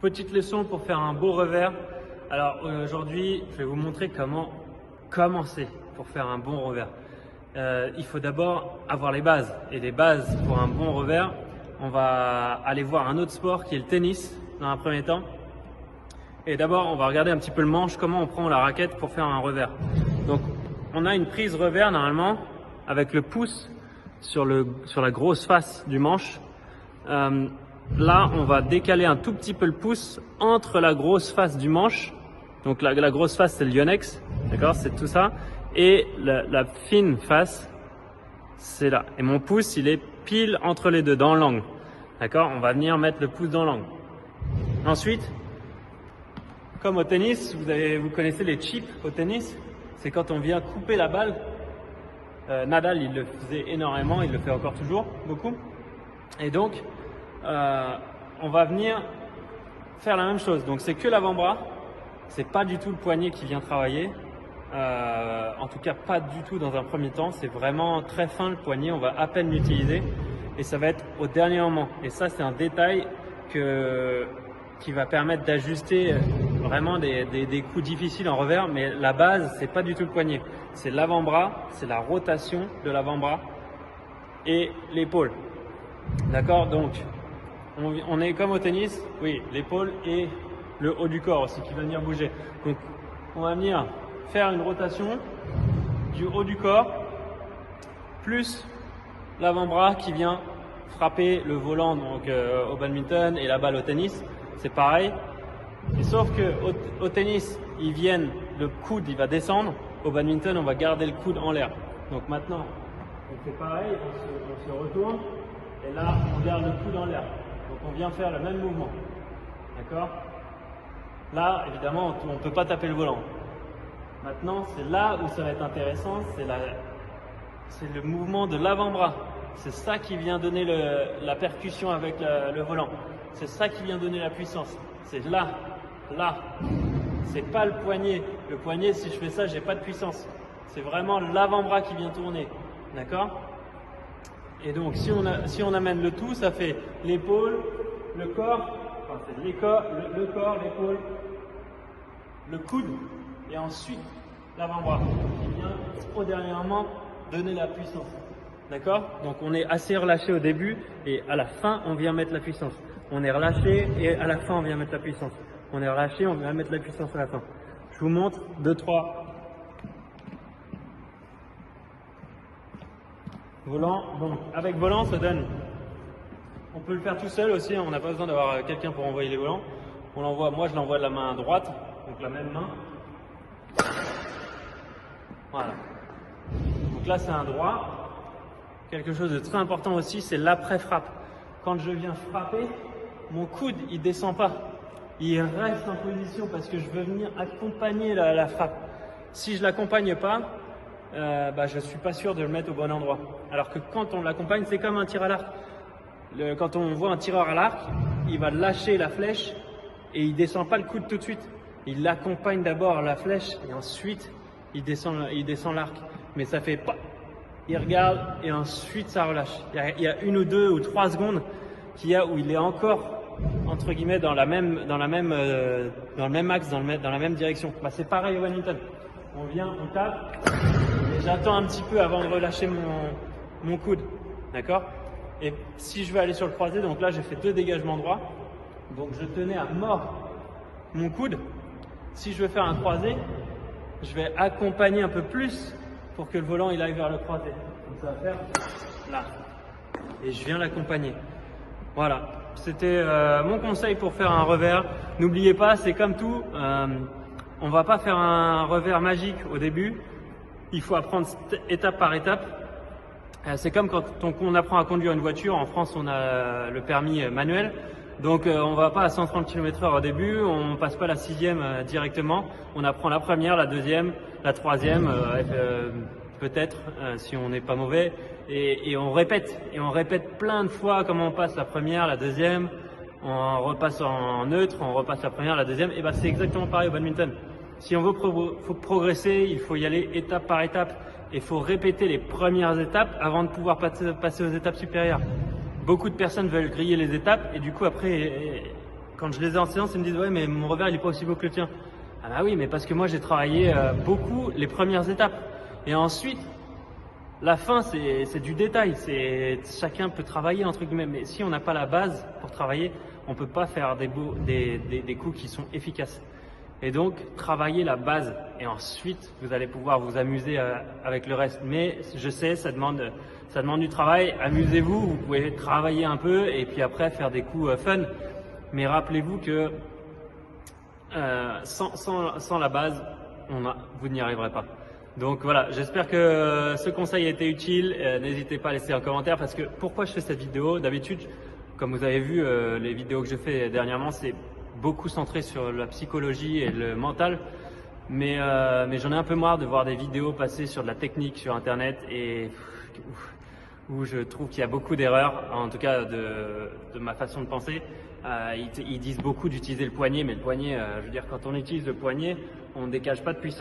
Petite leçon pour faire un beau revers. Alors aujourd'hui, je vais vous montrer comment commencer pour faire un bon revers. Il faut d'abord avoir les bases. Et les bases pour un bon revers, on va aller voir un autre sport qui est le tennis dans un premier temps. Et d'abord, on va regarder un petit peu le manche, comment on prend la raquette pour faire un revers. Donc, on a une prise revers normalement avec le pouce sur la grosse face du manche. Là, on va décaler un tout petit peu le pouce entre la grosse face du manche. Donc la grosse face, c'est le Yonex, d'accord, c'est tout ça. Et la fine face, c'est là. Et mon pouce, il est pile entre les deux, dans l'angle. D'accord, on va venir mettre le pouce dans l'angle. Ensuite, comme au tennis, vous connaissez les chips au tennis. C'est quand on vient couper la balle. Nadal, il le faisait énormément, il le fait encore toujours, beaucoup. Et donc, on va venir faire la même chose. Donc c'est que l'avant-bras, c'est pas du tout le poignet qui vient travailler. En tout cas, pas du tout dans un premier temps. C'est vraiment très fin le poignet, on va à peine l'utiliser. Et ça va être au dernier moment. Et ça, c'est un détail qui va permettre d'ajuster vraiment des coups difficiles en revers. Mais la base, c'est pas du tout le poignet. C'est l'avant-bras, c'est la rotation de l'avant-bras et l'épaule. D'accord? Donc, on est comme au tennis, oui, l'épaule et le haut du corps aussi qui va venir bouger. Donc, on va venir faire une rotation du haut du corps plus l'avant-bras qui vient frapper le volant donc au badminton et la balle au tennis. C'est pareil. Et sauf que au tennis, le coude il va descendre. Au badminton, on va garder le coude en l'air. Donc maintenant, on fait pareil, on se retourne et là, on garde le coude en l'air. Donc on vient faire le même mouvement. D'accord? Là, évidemment, on ne peut pas taper le volant. Maintenant, c'est là où ça va être intéressant, c'est le mouvement de l'avant-bras. C'est ça qui vient donner la percussion avec le volant. C'est ça qui vient donner la puissance. C'est là. C'est pas le poignet. Le poignet, si je fais ça, j'ai pas de puissance. C'est vraiment l'avant-bras qui vient tourner. D'accord? Et donc, si on amène le tout, ça fait l'épaule, le corps, enfin, c'est le corps, l'épaule, le coude, et ensuite l'avant-bras qui vient au dernier moment donner la puissance. D'accord? Donc, on est assez relâché au début et à la fin, on vient mettre la puissance. On est relâché et à la fin, on vient mettre la puissance. On est relâché, on vient mettre la puissance à la fin. Je vous montre 2, 3. Volant, donc avec volant ça donne, on peut le faire tout seul aussi, on n'a pas besoin d'avoir quelqu'un pour envoyer les volants. Moi je l'envoie de la main droite, donc la même main. Voilà. Donc là c'est un droit. Quelque chose de très important aussi, c'est l'après-frappe. Quand je viens frapper, mon coude il descend pas, il reste en position parce que je veux venir accompagner la frappe. Si je l'accompagne pas, je suis pas sûr de le mettre au bon endroit. Alors que quand on l'accompagne, c'est comme un tir à l'arc. Quand on voit un tireur à l'arc, il va lâcher la flèche et il descend pas le coude tout de suite. Il accompagne d'abord la flèche et ensuite il descend l'arc. Mais ça fait pas. Il regarde et ensuite ça relâche. Il y a 1 ou 2 ou 3 secondes où il est encore entre guillemets dans le même axe, dans la même direction. C'est pareil au badminton. On vient, on tape. J'attends un petit peu avant de relâcher mon coude, d'accord? Et si je veux aller sur le croisé, donc là j'ai fait 2 dégagements droits, donc je tenais à mort mon coude. Si je veux faire un croisé, je vais accompagner un peu plus pour que le volant il aille vers le croisé. Donc ça va faire là, et je viens l'accompagner. Voilà, c'était mon conseil pour faire un revers. N'oubliez pas, c'est comme tout, on va pas faire un revers magique au début. Il faut apprendre étape par étape. C'est comme quand on apprend à conduire une voiture. En France, on a le permis manuel. Donc, on va pas à 130 km/h au début. On passe pas la 6e directement. On apprend la première, la deuxième, la troisième, peut-être, si on n'est pas mauvais. Et on répète. Et on répète plein de fois comment on passe la première, la deuxième. On repasse en neutre, on repasse la première, la deuxième. Et c'est exactement pareil au badminton. Si on veut progresser, il faut y aller étape par étape. Il faut répéter les premières étapes avant de pouvoir passer aux étapes supérieures. Beaucoup de personnes veulent griller les étapes et du coup après, quand je les ai en séance, ils me disent ouais mais mon revers il est pas aussi beau que le tien. Ah bah oui, mais parce que moi j'ai travaillé beaucoup les premières étapes. Et ensuite, la fin c'est du détail. Chacun peut travailler entre guillemets, mais si on n'a pas la base pour travailler, on peut pas faire des coups qui sont efficaces. Et donc, travaillez la base et ensuite, vous allez pouvoir vous amuser avec le reste. Mais je sais, ça demande du travail. Amusez-vous, vous pouvez travailler un peu et puis après faire des coups fun. Mais rappelez-vous que sans la base, vous n'y arriverez pas. Donc voilà, j'espère que ce conseil a été utile. N'hésitez pas à laisser un commentaire parce que pourquoi je fais cette vidéo? D'habitude, comme vous avez vu, les vidéos que je fais dernièrement, c'est beaucoup centré sur la psychologie et le mental, mais j'en ai un peu marre de voir des vidéos passer sur de la technique sur internet et où je trouve qu'il y a beaucoup d'erreurs, en tout cas de ma façon de penser. Ils disent beaucoup d'utiliser le poignet, mais le poignet, je veux dire, quand on utilise le poignet, on ne dégage pas de puissance.